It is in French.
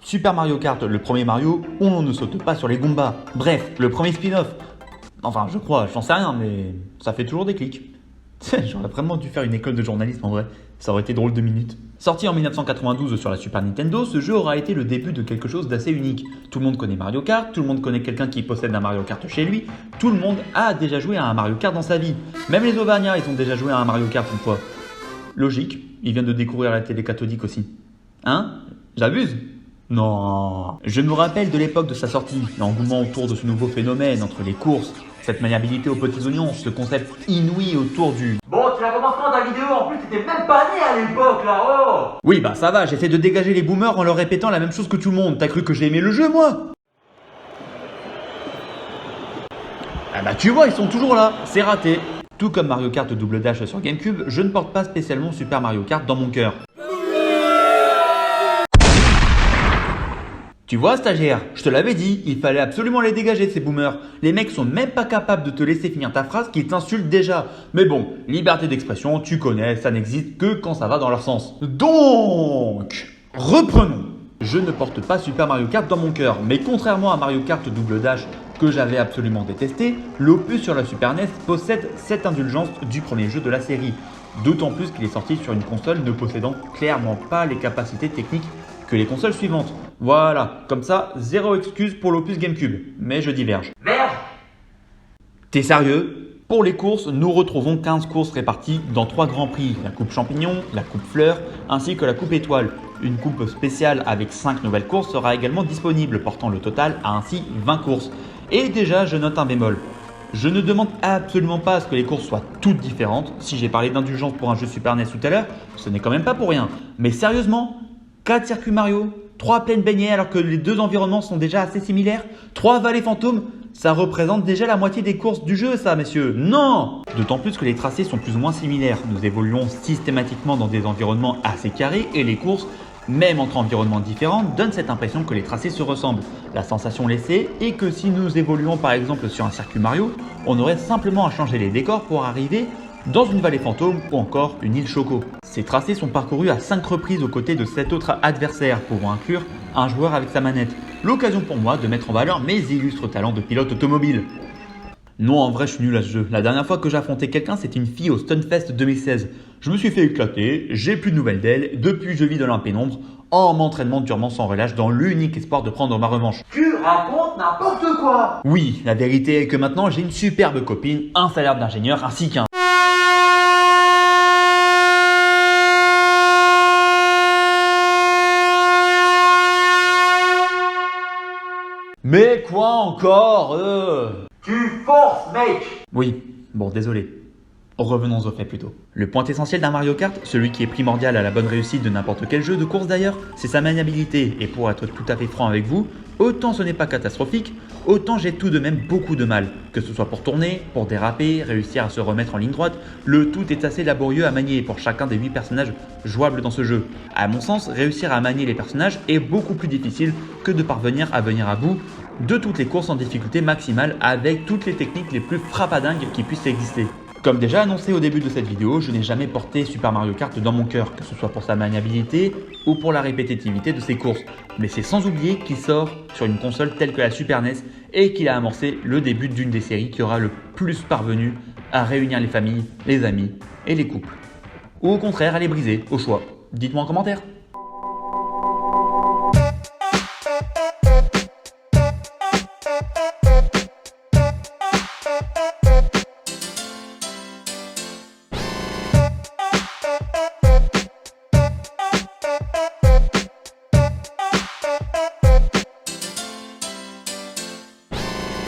Super Mario Kart, le premier Mario, on ne saute pas sur les Goombas. Bref, le premier spin-off. Enfin, je crois, j'en sais rien, mais ça fait toujours des clics. J'aurais vraiment dû faire une école de journalisme en vrai, ça aurait été drôle 2 minutes. Sorti en 1992 sur la Super Nintendo, ce jeu aura été le début de quelque chose d'assez unique. Tout le monde connaît Mario Kart, tout le monde connaît quelqu'un qui possède un Mario Kart chez lui, tout le monde a déjà joué à un Mario Kart dans sa vie. Même les Auvergnats, ils ont déjà joué à un Mario Kart une fois. Logique, il vient de découvrir la télé cathodique aussi. Hein? J'abuse? Non. Je me rappelle de l'époque de sa sortie, l'engouement autour de ce nouveau phénomène entre les courses, cette maniabilité aux petits oignons, ce concept inouï autour du... Bon, tu la commences quand ta vidéo? En plus, t'étais même pas né à l'époque là, oh! Oui, bah ça va, j'essaie de dégager les boomers en leur répétant la même chose que tout le monde. T'as cru que j'ai aimé le jeu, moi? Ah bah tu vois, ils sont toujours là, c'est raté. Tout comme Mario Kart Double Dash sur GameCube, je ne porte pas spécialement Super Mario Kart dans mon cœur. Tu vois, stagiaire, je te l'avais dit, il fallait absolument les dégager ces boomers. Les mecs sont même pas capables de te laisser finir ta phrase qui t'insultent déjà. Mais bon, liberté d'expression, tu connais, ça n'existe que quand ça va dans leur sens. Donc, reprenons. Je ne porte pas Super Mario Kart dans mon cœur, mais contrairement à Mario Kart Double Dash que j'avais absolument détesté, l'opus sur la Super NES possède cette indulgence du premier jeu de la série. D'autant plus qu'il est sorti sur une console ne possédant clairement pas les capacités techniques que les consoles suivantes. Voilà, comme ça, zéro excuse pour l'opus GameCube, mais je diverge. Merde! T'es sérieux? Pour les courses, nous retrouvons 15 courses réparties dans 3 grands prix, la coupe champignon, la coupe fleur, ainsi que la coupe étoile. Une coupe spéciale avec 5 nouvelles courses sera également disponible, portant le total à ainsi 20 courses. Et déjà, je note un bémol. Je ne demande absolument pas à ce que les courses soient toutes différentes. Si j'ai parlé d'indulgence pour un jeu Super NES tout à l'heure, ce n'est quand même pas pour rien. Mais sérieusement, 4 circuits Mario, 3 plaines baignées alors que les 2 environnements sont déjà assez similaires, 3 vallées fantômes, ça représente déjà la moitié des courses du jeu ça messieurs, non! D'autant plus que les tracés sont plus ou moins similaires, nous évoluons systématiquement dans des environnements assez carrés et les courses, même entre environnements différents, donnent cette impression que les tracés se ressemblent. La sensation laissée est que si nous évoluons par exemple sur un circuit Mario, on aurait simplement à changer les décors pour arriver dans une vallée fantôme ou encore une île Choco. Ces tracés sont parcourus à 5 reprises aux côtés de 7 autres adversaires pouvant inclure un joueur avec sa manette. L'occasion pour moi de mettre en valeur mes illustres talents de pilote automobile. Non, en vrai, je suis nul à ce jeu. La dernière fois que j'ai affronté quelqu'un, c'était une fille au Stunfest 2016. Je me suis fait éclater, j'ai plus de nouvelles d'elle, depuis je vis dans la pénombre, en m'entraînement durement sans relâche dans l'unique espoir de prendre ma revanche. Tu racontes n'importe quoi! Oui, la vérité est que maintenant j'ai une superbe copine, un salaire d'ingénieur ainsi qu'un... Mais quoi encore Tu forces, mec! Oui, bon désolé. Revenons au fait plutôt. Le point essentiel d'un Mario Kart, celui qui est primordial à la bonne réussite de n'importe quel jeu de course d'ailleurs, c'est sa maniabilité. Et pour être tout à fait franc avec vous, autant ce n'est pas catastrophique, autant j'ai tout de même beaucoup de mal. Que ce soit pour tourner, pour déraper, réussir à se remettre en ligne droite, le tout est assez laborieux à manier pour chacun des 8 personnages jouables dans ce jeu. À mon sens, réussir à manier les personnages est beaucoup plus difficile que de parvenir à venir à bout de toutes les courses en difficulté maximale avec toutes les techniques les plus frappadingues qui puissent exister. Comme déjà annoncé au début de cette vidéo, je n'ai jamais porté Super Mario Kart dans mon cœur, que ce soit pour sa maniabilité ou pour la répétitivité de ses courses. Mais c'est sans oublier qu'il sort sur une console telle que la Super NES et qu'il a amorcé le début d'une des séries qui aura le plus parvenu à réunir les familles, les amis et les couples. Ou au contraire à les briser, au choix. Dites-moi en commentaire.